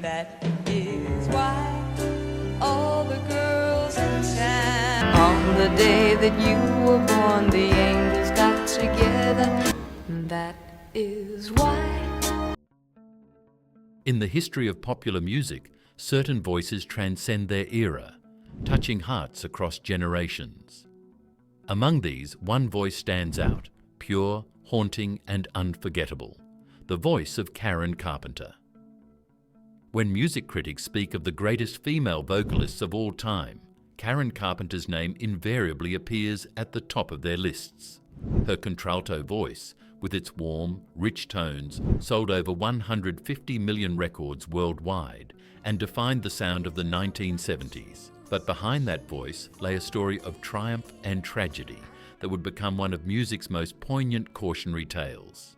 That is why all the girls in town, on the day that you were born, the angels got together. That is why. In the history of popular music, certain voices transcend their era, touching hearts across generations. Among these, one voice stands out, pure, haunting, and unforgettable: the voice of Karen Carpenter. When music critics speak of the greatest female vocalists of all time, Karen Carpenter's name invariably appears at the top of their lists. Her contralto voice, with its warm, rich tones, sold over 150 million records worldwide and defined the sound of the 1970s. But behind that voice lay a story of triumph and tragedy that would become one of music's most poignant cautionary tales.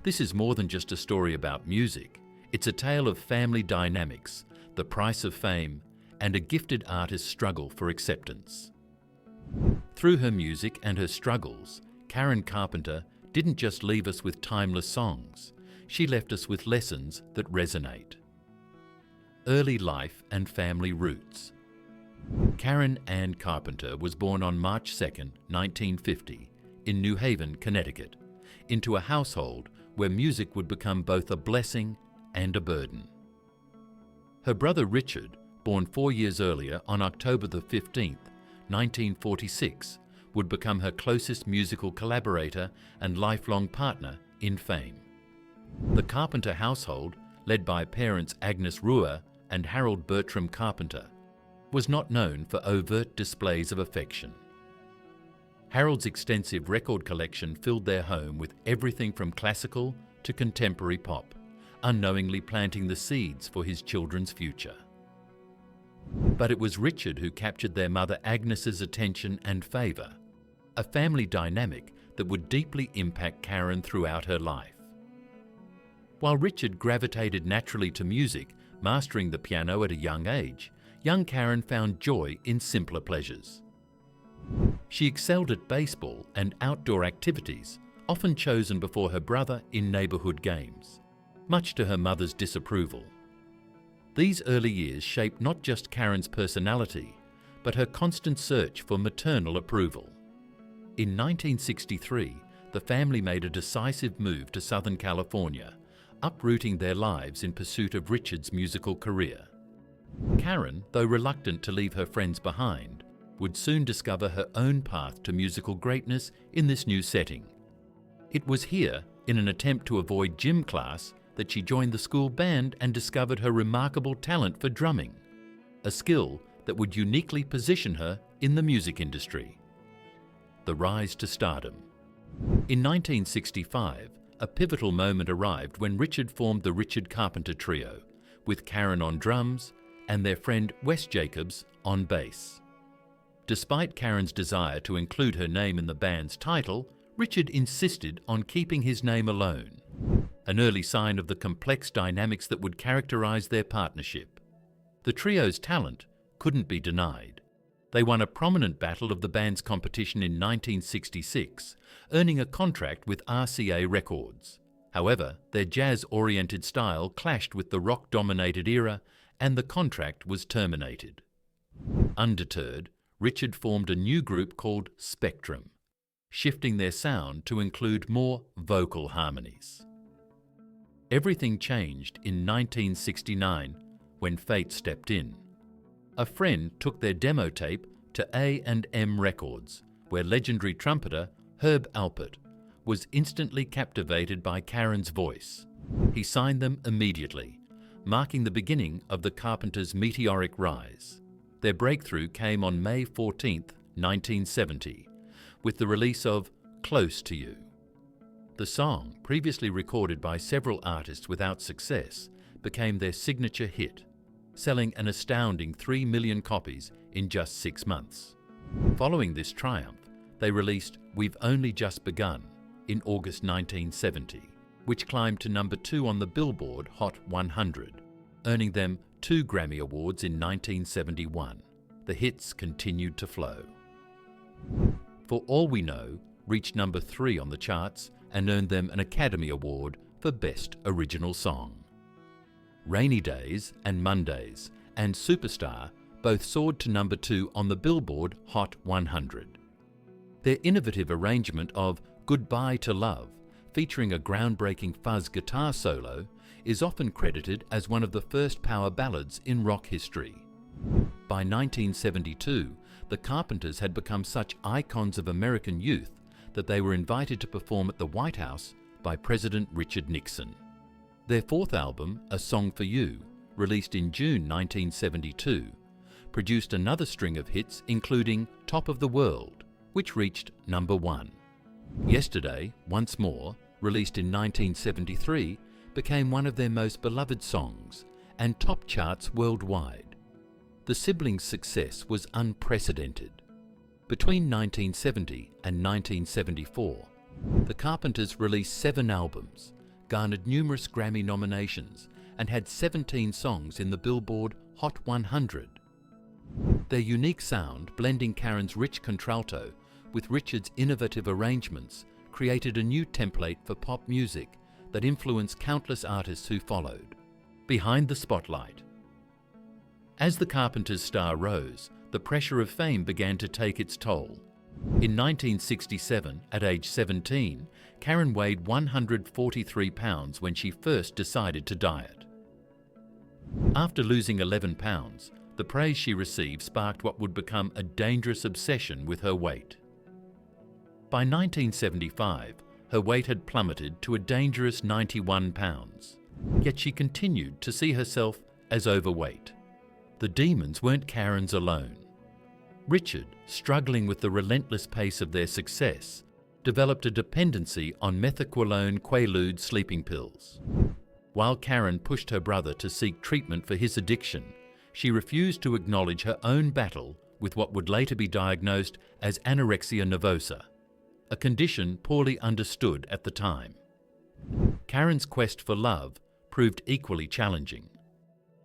This is more than just a story about music. It's a tale of family dynamics, the price of fame, and a gifted artist's struggle for acceptance. Through her music and her struggles, Karen Carpenter didn't just leave us with timeless songs, she left us with lessons that resonate. Early life and family roots. Karen Ann Carpenter was born on March 2, 1950, in New Haven, Connecticut, into a household where music would become both a blessing and a burden. Her brother Richard, born 4 years earlier on October the 15th, 1946, would become her closest musical collaborator and lifelong partner in fame. The Carpenter household, led by parents Agnes Ruhr and Harold Bertram Carpenter, was not known for overt displays of affection. Harold's extensive record collection filled their home with everything from classical to contemporary pop, unknowingly planting the seeds for his children's future. But it was Richard who captured their mother Agnes's attention and favour, a family dynamic that would deeply impact Karen throughout her life. While Richard gravitated naturally to music, mastering the piano at a young age, young Karen found joy in simpler pleasures. She excelled at baseball and outdoor activities, often chosen before her brother in neighbourhood games, much to her mother's disapproval. These early years shaped not just Karen's personality, but her constant search for maternal approval. In 1963, the family made a decisive move to Southern California, uprooting their lives in pursuit of Richard's musical career. Karen, though reluctant to leave her friends behind, would soon discover her own path to musical greatness in this new setting. It was here, in an attempt to avoid gym class, that she joined the school band and discovered her remarkable talent for drumming, a skill that would uniquely position her in the music industry. The rise to stardom. In 1965, a pivotal moment arrived when Richard formed the Richard Carpenter Trio, with Karen on drums and their friend Wes Jacobs on bass. Despite Karen's desire to include her name in the band's title, Richard insisted on keeping his name alone, an early sign of the complex dynamics that would characterize their partnership. The trio's talent couldn't be denied. They won a prominent battle of the band's competition in 1966, earning a contract with RCA Records. However, their jazz-oriented style clashed with the rock-dominated era, and the contract was terminated. Undeterred, Richard formed a new group called Spectrum, shifting their sound to include more vocal harmonies. Everything changed in 1969 when fate stepped in. A friend took their demo tape to A&M Records, where legendary trumpeter Herb Alpert was instantly captivated by Karen's voice. He signed them immediately, marking the beginning of the Carpenters' meteoric rise. Their breakthrough came on May 14, 1970, with the release of Close to You. The song, previously recorded by several artists without success, became their signature hit, selling an astounding 3 million copies in just 6 months. Following this triumph, they released We've Only Just Begun in August 1970, which climbed to number 2 on the Billboard Hot 100, earning them 2 Grammy Awards in 1971. The hits continued to flow. For All We Know reached number 3 on the charts and earned them an Academy Award for Best Original Song. Rainy Days and Mondays and Superstar both soared to number 2 on the Billboard Hot 100. Their innovative arrangement of Goodbye to Love, featuring a groundbreaking fuzz guitar solo, is often credited as one of the first power ballads in rock history. By 1972, the Carpenters had become such icons of American youth that they were invited to perform at the White House by President Richard Nixon. Their fourth album, A Song for You, released in June 1972, produced another string of hits including Top of the World, which reached number 1. Yesterday, Once More, released in 1973, became one of their most beloved songs and top charts worldwide. The siblings' success was unprecedented. Between 1970 and 1974, the Carpenters released 7 albums, garnered numerous Grammy nominations, and had 17 songs in the Billboard Hot 100. Their unique sound, blending Karen's rich contralto with Richard's innovative arrangements, created a new template for pop music that influenced countless artists who followed. Behind the spotlight. As the Carpenters' star rose, the pressure of fame began to take its toll. In 1967, at age 17, Karen weighed 143 pounds when she first decided to diet. After losing 11 pounds, the praise she received sparked what would become a dangerous obsession with her weight. By 1975, her weight had plummeted to a dangerous 91 pounds, yet she continued to see herself as overweight. The demons weren't Karen's alone. Richard, struggling with the relentless pace of their success, developed a dependency on methaqualone Quaalude sleeping pills. While Karen pushed her brother to seek treatment for his addiction, she refused to acknowledge her own battle with what would later be diagnosed as anorexia nervosa, a condition poorly understood at the time. Karen's quest for love proved equally challenging.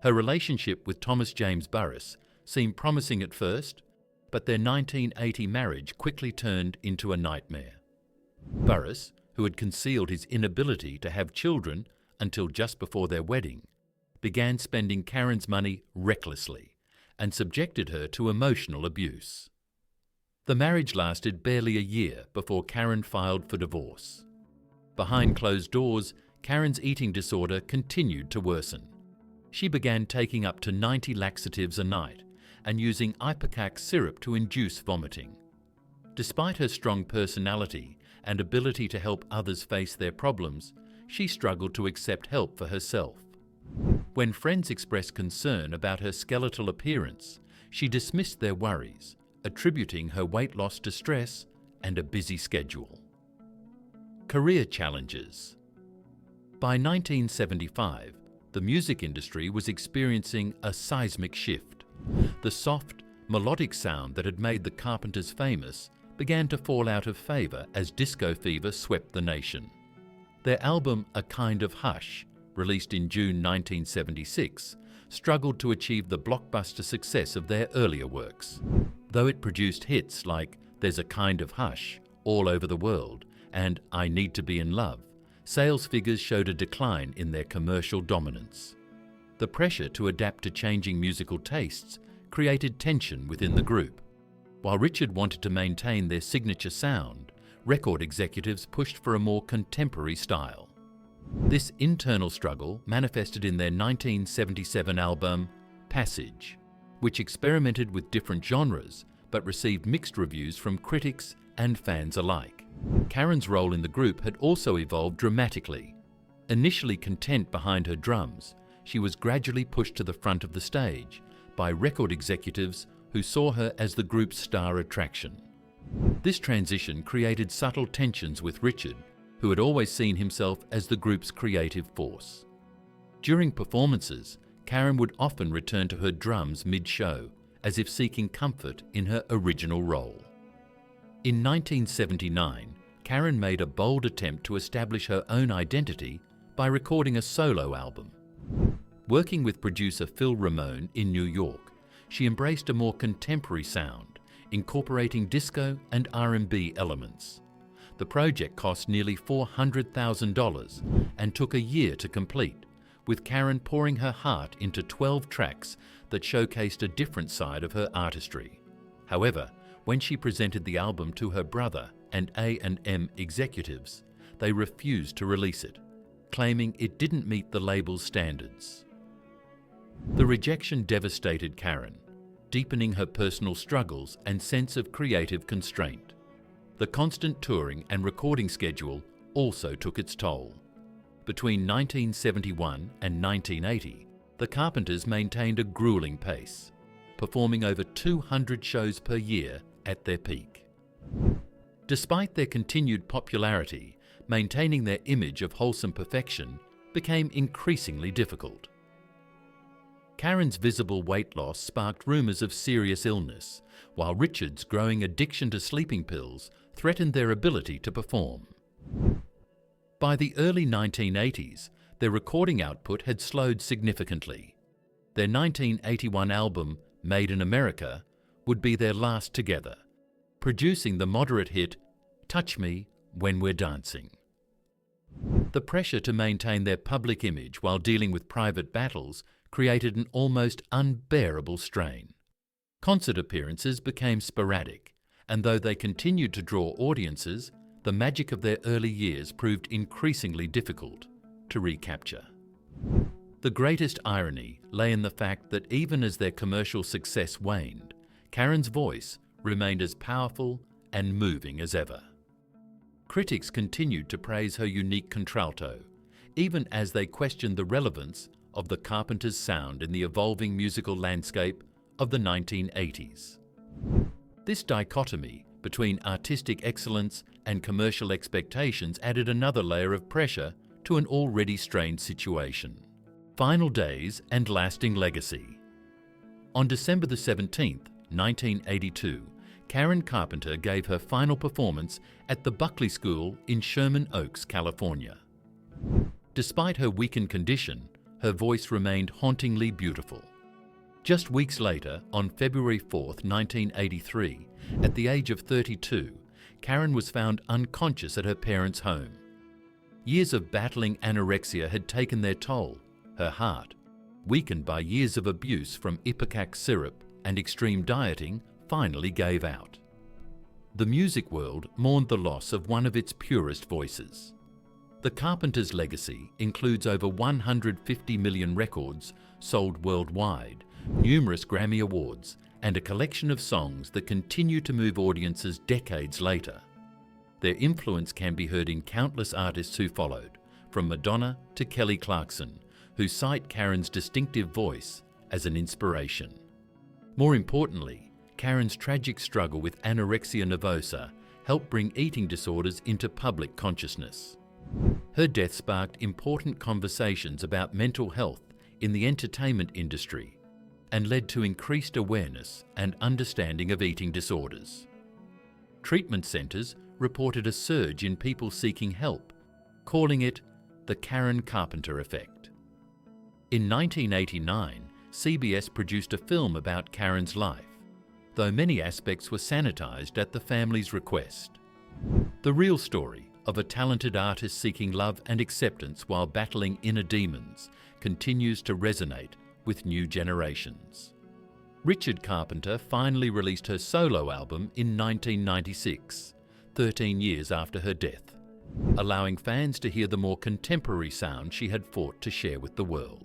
Her relationship with Thomas James Burris seemed promising at first, but their 1980 marriage quickly turned into a nightmare. Burris, who had concealed his inability to have children until just before their wedding, began spending Karen's money recklessly and subjected her to emotional abuse. The marriage lasted barely a year before Karen filed for divorce. Behind closed doors, Karen's eating disorder continued to worsen. She began taking up to 90 laxatives a night and using ipecac syrup to induce vomiting. Despite her strong personality and ability to help others face their problems, she struggled to accept help for herself. When friends expressed concern about her skeletal appearance, she dismissed their worries, attributing her weight loss to stress and a busy schedule. Career challenges. By 1975, the music industry was experiencing a seismic shift. The soft, melodic sound that had made the Carpenters famous began to fall out of favor as disco fever swept the nation. Their album A Kind of Hush, released in June 1976, struggled to achieve the blockbuster success of their earlier works. Though it produced hits like There's a Kind of Hush, All Over the World, and I Need to Be in Love, sales figures showed a decline in their commercial dominance. The pressure to adapt to changing musical tastes created tension within the group. While Richard wanted to maintain their signature sound, record executives pushed for a more contemporary style. This internal struggle manifested in their 1977 album, Passage, which experimented with different genres but received mixed reviews from critics and fans alike. Karen's role in the group had also evolved dramatically. Initially content behind her drums, she was gradually pushed to the front of the stage by record executives who saw her as the group's star attraction. This transition created subtle tensions with Richard, who had always seen himself as the group's creative force. During performances, Karen would often return to her drums mid-show, as if seeking comfort in her original role. In 1979, Karen made a bold attempt to establish her own identity by recording a solo album. Working with producer Phil Ramone in New York, she embraced a more contemporary sound, incorporating disco and R&B elements. The project cost nearly $400,000 and took a year to complete, with Karen pouring her heart into 12 tracks that showcased a different side of her artistry. However, when she presented the album to her brother and A&M executives, they refused to release it, claiming it didn't meet the label's standards. The rejection devastated Karen, deepening her personal struggles and sense of creative constraint. The constant touring and recording schedule also took its toll. Between 1971 and 1980, the Carpenters maintained a grueling pace, performing over 200 shows per year at their peak. Despite their continued popularity, maintaining their image of wholesome perfection became increasingly difficult. Karen's visible weight loss sparked rumours of serious illness, while Richard's growing addiction to sleeping pills threatened their ability to perform. By the early 1980s, their recording output had slowed significantly. Their 1981 album, Made in America, would be their last together, producing the moderate hit, Touch Me When We're Dancing. The pressure to maintain their public image while dealing with private battles created an almost unbearable strain. Concert appearances became sporadic, and though they continued to draw audiences, the magic of their early years proved increasingly difficult to recapture. The greatest irony lay in the fact that even as their commercial success waned, Karen's voice remained as powerful and moving as ever. Critics continued to praise her unique contralto, even as they questioned the relevance of the Carpenters' sound in the evolving musical landscape of the 1980s. This dichotomy between artistic excellence and commercial expectations added another layer of pressure to an already strained situation. Final days and lasting legacy. On December the 17th, 1982, Karen Carpenter gave her final performance at the Buckley School in Sherman Oaks, California. Despite her weakened condition, her voice remained hauntingly beautiful. Just weeks later, on February 4, 1983, at the age of 32, Karen was found unconscious at her parents' home. Years of battling anorexia had taken their toll. Her heart, weakened by years of abuse from ipecac syrup and extreme dieting, finally gave out. The music world mourned the loss of one of its purest voices. The Carpenters' legacy includes over 150 million records sold worldwide, numerous Grammy Awards, and a collection of songs that continue to move audiences decades later. Their influence can be heard in countless artists who followed, from Madonna to Kelly Clarkson, who cite Karen's distinctive voice as an inspiration. More importantly, Karen's tragic struggle with anorexia nervosa helped bring eating disorders into public consciousness. Her death sparked important conversations about mental health in the entertainment industry and led to increased awareness and understanding of eating disorders. Treatment centres reported a surge in people seeking help, calling it the Karen Carpenter effect. In 1989, CBS produced a film about Karen's life, though many aspects were sanitised at the family's request. The real story of a talented artist seeking love and acceptance while battling inner demons continues to resonate with new generations. Richard Carpenter finally released her solo album in 1996, 13 years after her death, allowing fans to hear the more contemporary sound she had fought to share with the world.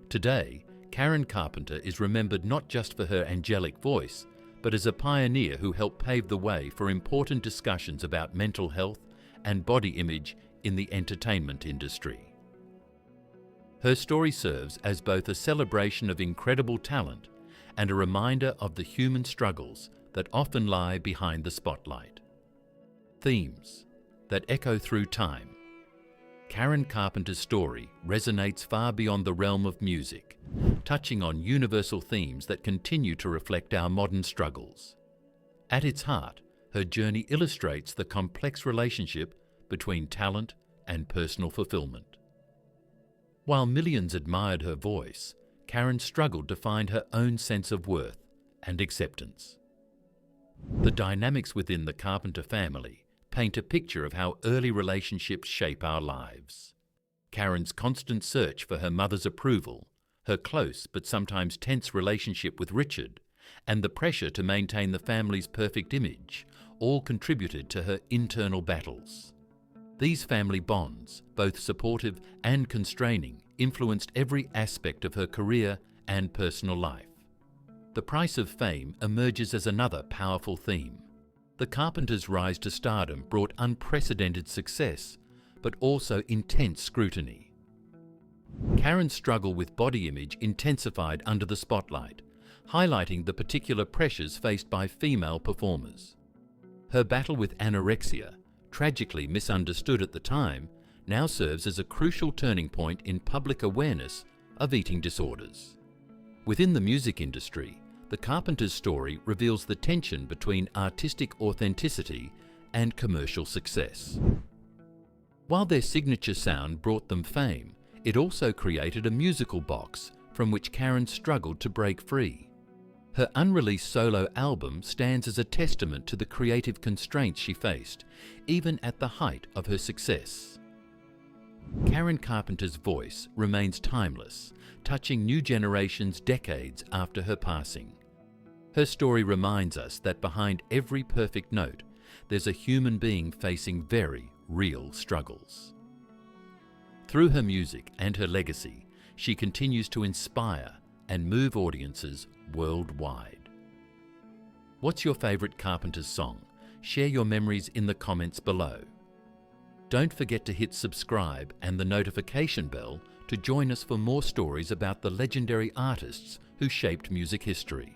Today, Karen Carpenter is remembered not just for her angelic voice, but as a pioneer who helped pave the way for important discussions about mental health and body image in the entertainment industry. Her story serves as both a celebration of incredible talent and a reminder of the human struggles that often lie behind the spotlight. Themes that echo through time. Karen Carpenter's story resonates far beyond the realm of music, touching on universal themes that continue to reflect our modern struggles. At its heart, her journey illustrates the complex relationship between talent and personal fulfillment. While millions admired her voice, Karen struggled to find her own sense of worth and acceptance. The dynamics within the Carpenter family paint a picture of how early relationships shape our lives. Karen's constant search for her mother's approval, her close but sometimes tense relationship with Richard, and the pressure to maintain the family's perfect image all contributed to her internal battles. These family bonds, both supportive and constraining, influenced every aspect of her career and personal life. The price of fame emerges as another powerful theme. The Carpenters' rise to stardom brought unprecedented success, but also intense scrutiny. Karen's struggle with body image intensified under the spotlight, highlighting the particular pressures faced by female performers. Her battle with anorexia, tragically misunderstood at the time, now serves as a crucial turning point in public awareness of eating disorders. Within the music industry, the Carpenters' story reveals the tension between artistic authenticity and commercial success. While their signature sound brought them fame, it also created a musical box from which Karen struggled to break free. Her unreleased solo album stands as a testament to the creative constraints she faced, even at the height of her success. Karen Carpenter's voice remains timeless, touching new generations decades after her passing. Her story reminds us that behind every perfect note, there's a human being facing very real struggles. Through her music and her legacy, she continues to inspire and move audiences worldwide. What's your favorite Carpenters song? Share your memories in the comments below. Don't forget to hit subscribe and the notification bell to join us for more stories about the legendary artists who shaped music history.